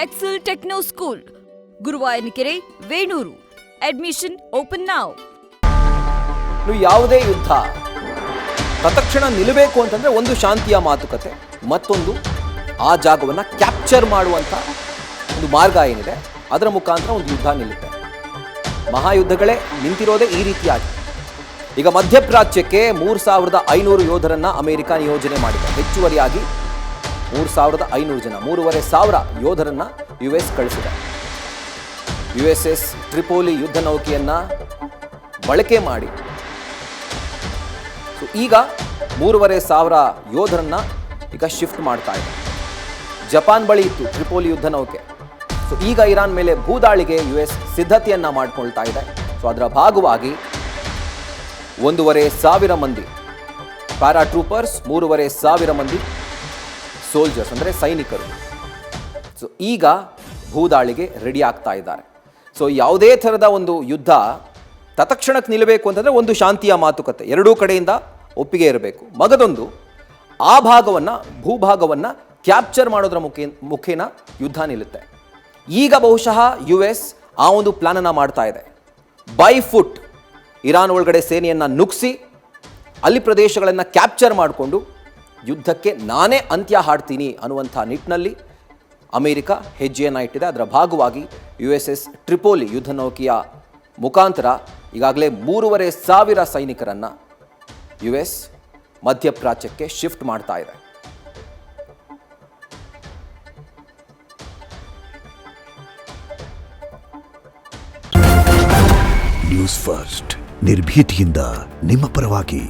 Excel Techno School, Guruvayanakere, Venur. Admission open now. ಯಾವುದೇ ಯುದ್ಧ ತತ್ಕ್ಷಣ ನಿಲ್ಲಬೇಕು ಅಂತಂದ್ರೆ ಒಂದು ಶಾಂತಿಯ ಮಾತುಕತೆ, ಮತ್ತೊಂದು ಆ ಜಾಗವನ್ನು ಕ್ಯಾಪ್ಚರ್ ಮಾಡುವಂಥ ಒಂದು ಮಾರ್ಗ ಏನಿದೆ ಅದರ ಮುಖಾಂತರ ಒಂದು ಯುದ್ಧ ನಿಲ್ಲುತ್ತೆ. ಮಹಾಯುದ್ಧಗಳೇ ನಿಂತಿರೋದೇ ಈ ರೀತಿಯಾಗಿ. ಈಗ ಮಧ್ಯಪ್ರಾಚ್ಯಕ್ಕೆ 3500 ಯೋಧರನ್ನ ಅಮೆರಿಕ ನಿಯೋಜನೆ ಮಾಡಿದೆ. ಹೆಚ್ಚುವರಿಯಾಗಿ 3500 ಜನ, 3500 ಯೋಧರನ್ನ US ಕಳಿಸಿದೆ. USS ಟ್ರಿಪೋಲಿ ಯುದ್ಧ ನೌಕೆಯನ್ನ ಬಳಕೆ ಮಾಡಿ ಈಗ 3500 ಯೋಧರನ್ನ ಈಗ ಶಿಫ್ಟ್ ಮಾಡ್ತಾ ಇದೆ. ಜಪಾನ್ ಬಳಿ ಇತ್ತು ಟ್ರಿಪೋಲಿ ಯುದ್ಧ ನೌಕೆ. ಈಗ ಇರಾನ್ ಮೇಲೆ ಭೂದಾಳಿಗೆ US ಸಿದ್ಧತೆಯನ್ನ ಮಾಡಿಕೊಳ್ತಾ ಇದೆ. ಅದರ ಭಾಗವಾಗಿ 1500 ಮಂದಿ ಪ್ಯಾರಾಟ್ರೂಪರ್ಸ್, 3500 ಮಂದಿ ಸೋಲ್ಜರ್ಸ್ ಅಂದರೆ ಸೈನಿಕರು ಈಗ ಭೂದಾಳಿಗೆ ರೆಡಿ ಆಗ್ತಾ ಇದ್ದಾರೆ. ಯಾವುದೇ ಥರದ ಒಂದು ಯುದ್ಧ ತತ್ಕ್ಷಣಕ್ಕೆ ನಿಲ್ಲಬೇಕು ಅಂತಂದರೆ ಒಂದು ಶಾಂತಿಯ ಮಾತುಕತೆ, ಎರಡೂ ಕಡೆಯಿಂದ ಒಪ್ಪಿಗೆ ಇರಬೇಕು. ಮಗದೊಂದು ಆ ಭಾಗವನ್ನು, ಭೂಭಾಗವನ್ನು ಕ್ಯಾಪ್ಚರ್ ಮಾಡೋದ್ರ ಮುಖೇನ ಯುದ್ಧ ನಿಲ್ಲುತ್ತೆ. ಈಗ ಬಹುಶಃ US ಆ ಒಂದು ಪ್ಲಾನನ್ನು ಮಾಡ್ತಾ ಇದೆ. ಬೈ ಫುಟ್ ಇರಾನ್ ಒಳಗಡೆ ಸೇನೆಯನ್ನು ನುಗ್ಗಿಸಿ ಅಲ್ಲಿ ಪ್ರದೇಶಗಳನ್ನು ಕ್ಯಾಪ್ಚರ್ ಮಾಡಿಕೊಂಡು ಯುದ್ಧಕ್ಕೆ ನಾನೇ ಅಂತ್ಯ ಹಾಡ್ತೀನಿ ಅನ್ನುವಂಥ ನಿಟ್ಟಿನಲ್ಲಿ ಅಮೆರಿಕ ಹೆಜ್ಜೆಯನ್ನು ಇಟ್ಟಿದೆ. ಅದರ ಭಾಗವಾಗಿ USS ಟ್ರಿಪೋಲಿ ಯುದ್ಧ ನೌಕೆಯ ಮುಖಾಂತರ ಈಗಾಗಲೇ 3500 ಸೈನಿಕರನ್ನು US ಮಧ್ಯಪ್ರಾಚ್ಯಕ್ಕೆ ಶಿಫ್ಟ್ ಮಾಡ್ತಾ ಇದೆ. ನ್ಯೂಸ್ ಫಸ್ಟ್, ನಿರ್ಭೀತಿಯಿಂದ ನಿಮ್ಮ ಪರವಾಗಿ.